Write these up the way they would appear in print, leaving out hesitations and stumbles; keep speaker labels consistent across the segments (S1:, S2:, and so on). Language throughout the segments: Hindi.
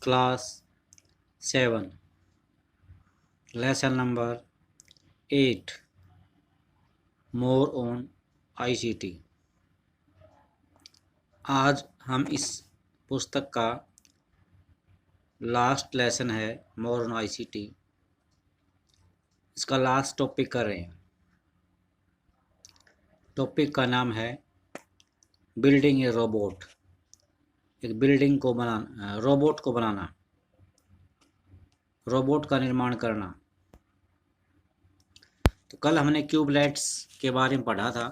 S1: Class 7 lesson number 8 more on ICT. आज हम इस पुस्तक का लास्ट लेसन है मोर ऑन आईसीटी। इसका लास्ट टॉपिक कर रहे हैं। टॉपिक का नाम है बिल्डिंग ए रोबोट। एक बिल्डिंग को बनाना, रोबोट को बनाना, रोबोट का निर्माण करना। तो कल हमने क्यूबलेट्स के बारे में पढ़ा था।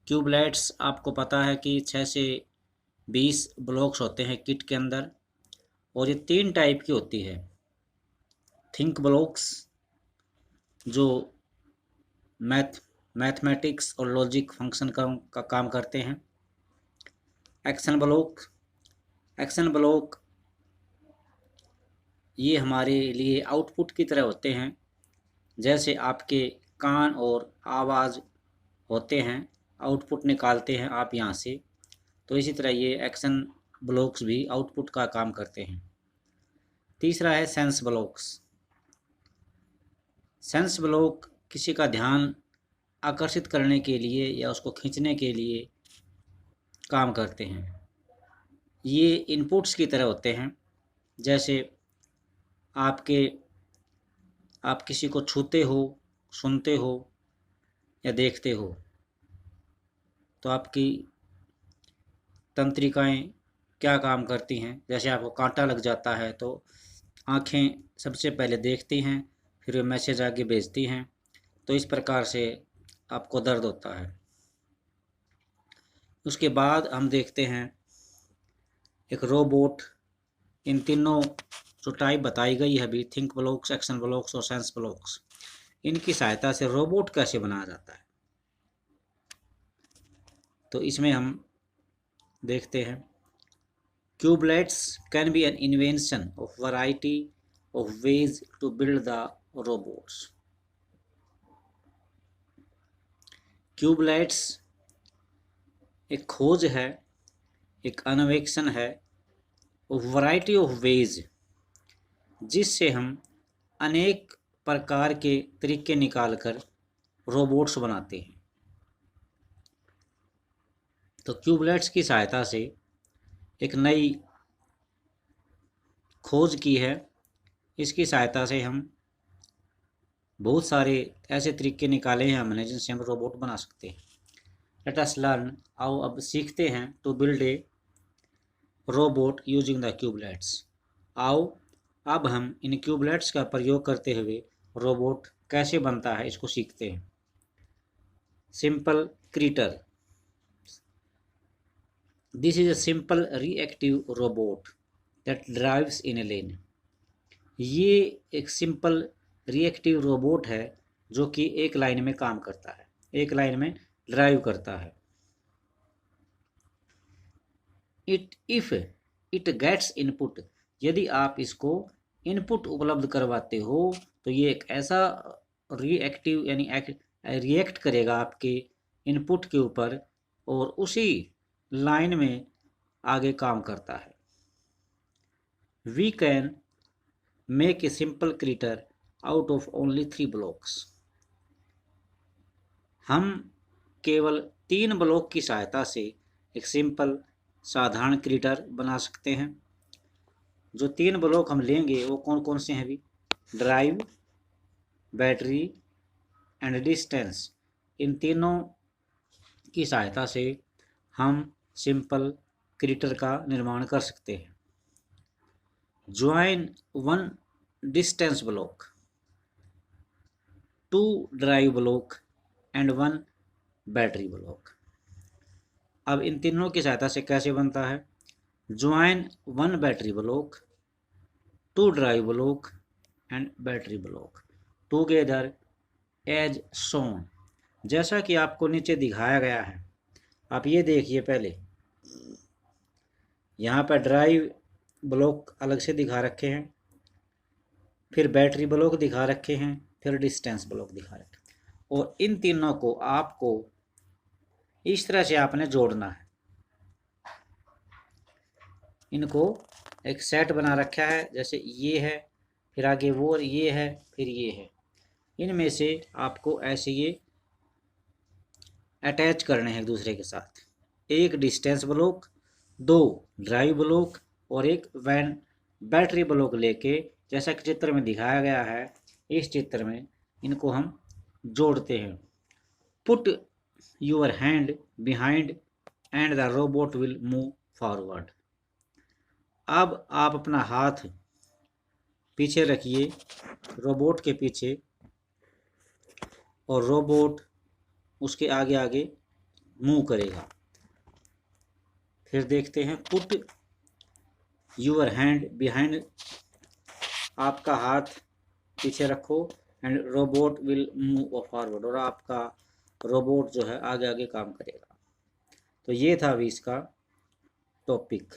S1: क्यूबलेट्स आपको पता है कि 6 से 20 ब्लॉक्स होते हैं किट के अंदर, और ये 3 टाइप की होती है। थिंक ब्लॉक्स जो मैथमेटिक्स और लॉजिक फंक्शन का काम करते हैं। एक्शन ब्लॉक ये हमारे लिए आउटपुट की तरह होते हैं। जैसे आपके कान और आवाज़ होते हैं, आउटपुट निकालते हैं आप यहाँ से, तो इसी तरह ये एक्शन ब्लॉक्स भी आउटपुट का काम करते हैं। तीसरा है सेंस ब्लॉक्स। सेंस ब्लॉक किसी का ध्यान आकर्षित करने के लिए या उसको खींचने के लिए काम करते हैं। ये इनपुट्स की तरह होते हैं। जैसे आप किसी को छूते हो, सुनते हो या देखते हो, तो आपकी तंत्रिकाएं क्या काम करती हैं। जैसे आपको कांटा लग जाता है तो आँखें सबसे पहले देखती हैं, फिर वे मैसेज आगे भेजती हैं। तो इस प्रकार से आपको दर्द होता है। उसके बाद हम देखते हैं एक रोबोट। इन तीनों जो टाइप बताई गई है अभी, थिंक ब्लॉक्स, एक्शन ब्लॉक्स और सेंस ब्लॉक्स, इनकी सहायता से रोबोट कैसे बनाया जाता है। तो इसमें हम देखते हैं Cubelets can be an invention of variety of ways to build the robots. Cubelets एक खोज है, एक अन्वेषण है ऑफ वैरायटी ऑफ वेज, जिससे हम अनेक प्रकार के तरीके निकालकर रोबोट्स बनाते हैं। तो क्यूबलेट्स की सहायता से एक नई खोज की है। इसकी सहायता से हम बहुत सारे ऐसे तरीके निकाले हैं हमने जिनसे हम रोबोट बना सकते हैं। लेट अस लर्न, आओ अब सीखते हैं, to build a robot using the Cubelets. आओ अब हम इन क्यूबलेट्स का प्रयोग करते हुए रोबोट कैसे बनता है इसको सीखते हैं। Simple critter. This is a simple reactive robot that drives in a lane. ये एक सिंपल रिएक्टिव रोबोट है जो कि एक लाइन में काम करता है, एक लाइन में ड्राइव करता है। इफ इट गेट्स इनपुट, यदि आप इसको इनपुट उपलब्ध करवाते हो तो ये एक ऐसा रिएक्टिव यानी रिएक्ट करेगा आपके इनपुट के ऊपर और उसी लाइन में आगे काम करता है। We can make a simple critter out of only 3 blocks. हम केवल 3 ब्लॉक की सहायता से एक सिंपल साधारण क्रीटर बना सकते हैं। जो 3 ब्लॉक हम लेंगे वो कौन कौन से हैं भी? Drive, battery and distance. इन तीनों की सहायता से हम सिंपल क्रीटर का निर्माण कर सकते हैं। Join 1 distance block, 2 drive block and 1 battery block. अब इन तीनों की सहायता से कैसे बनता है? Join 1 battery block, 2 drive block and battery block together as shown. जैसा कि आपको नीचे दिखाया गया है, आप ये देखिए। पहले यहाँ पर ड्राइव ब्लॉक अलग से दिखा रखे हैं, फिर बैटरी ब्लॉक दिखा रखे हैं, फिर डिस्टेंस ब्लॉक दिखा रखे हैं, और इन तीनों को आपको इस तरह से आपने जोड़ना है। इनको एक सेट बना रखा है, जैसे ये है, फिर आगे वो, ये है, फिर ये है। इनमें से आपको ऐसे ये अटैच करने हैं एक दूसरे के साथ। एक डिस्टेंस ब्लॉक, दो ड्राइव ब्लॉक और एक वैन बैटरी ब्लॉक लेके, जैसा कि चित्र में दिखाया गया है, इस चित्र में इनको हम जोड़ते हैं। Put your hand behind and the robot will move forward. अब आप अपना हाथ पीछे रखिए, रोबोट के पीछे, और रोबोट उसके आगे आगे मूव करेगा। फिर देखते हैं, पुट यूर हैंड बिहाइंड, आपका हाथ पीछे रखो, and robot will move forward, और आपका रोबोट जो है आगे आगे काम करेगा। तो ये था अभी इसका टॉपिक।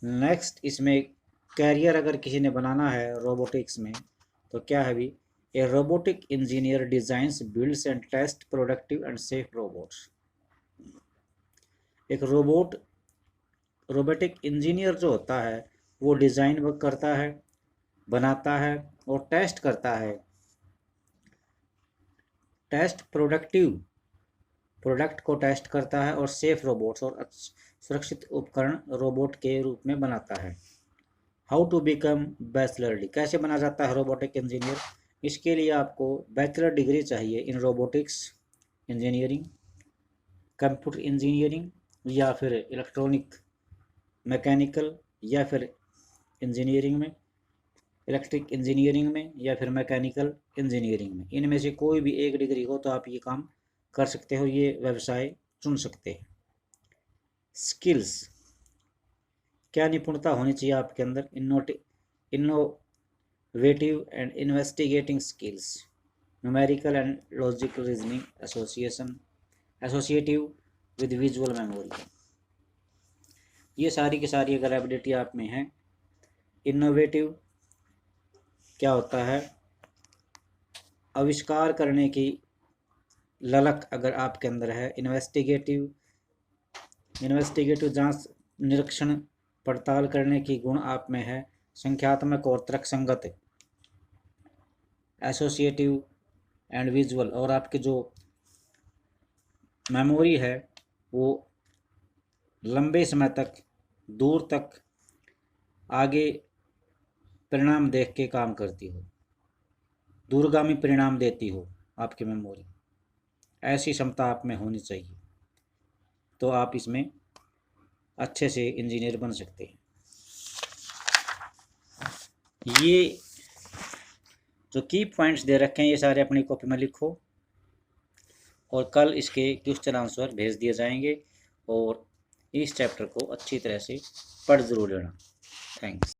S1: नेक्स्ट इसमें कैरियर अगर किसी ने बनाना है रोबोटिक्स में, तो क्या है अभी, a robotic engineer designs builds and test productive and safe robots. एक रोबोटिक इंजीनियर जो होता है वो डिज़ाइन वर्क करता है, बनाता है और टेस्ट करता है, टेस्ट प्रोडक्ट को टेस्ट करता है, और सेफ रोबोट्स और सुरक्षित उपकरण रोबोट के रूप में बनाता है। How to become bachelor degree, कैसे बना जाता है रोबोटिक इंजीनियर? इसके लिए आपको बैचलर डिग्री चाहिए इन रोबोटिक्स इंजीनियरिंग, कंप्यूटर इंजीनियरिंग, या फिर इलेक्ट्रॉनिक मैकेनिकल, या फिर इंजीनियरिंग में, इलेक्ट्रिक इंजीनियरिंग में, या फिर मैकेनिकल इंजीनियरिंग में। इनमें से कोई भी एक डिग्री हो तो आप ये काम कर सकते हो, ये व्यवसाय चुन सकते हैं। स्किल्स, क्या निपुणता होनी चाहिए आपके अंदर? Innovative and investigating skills, numerical and logical reasoning, associative with visual memory. ये सारी की सारी अगर एबिलिटी आप में है। इनोवेटिव क्या होता है? आविष्कार करने की ललक अगर आपके अंदर है। इन्वेस्टिगेटिव जांच निरीक्षण पड़ताल करने की गुण आप में है। संख्यात्मक और तर्कसंगत। एसोसिएटिव एंड विजुअल, और आपकी जो मेमोरी है वो लंबे समय तक, दूर तक आगे परिणाम देख के काम करती हो, दूरगामी परिणाम देती हो आपकी मेमोरी। ऐसी क्षमता आप में होनी चाहिए, तो आप इसमें अच्छे से इंजीनियर बन सकते हैं। ये जो की पॉइंट्स दे रखे हैं ये सारे अपनी कॉपी में लिखो, और कल इसके क्वेश्चन आंसर भेज दिए जाएंगे, और इस चैप्टर को अच्छी तरह से पढ़ जरूर लेना। थैंक्स।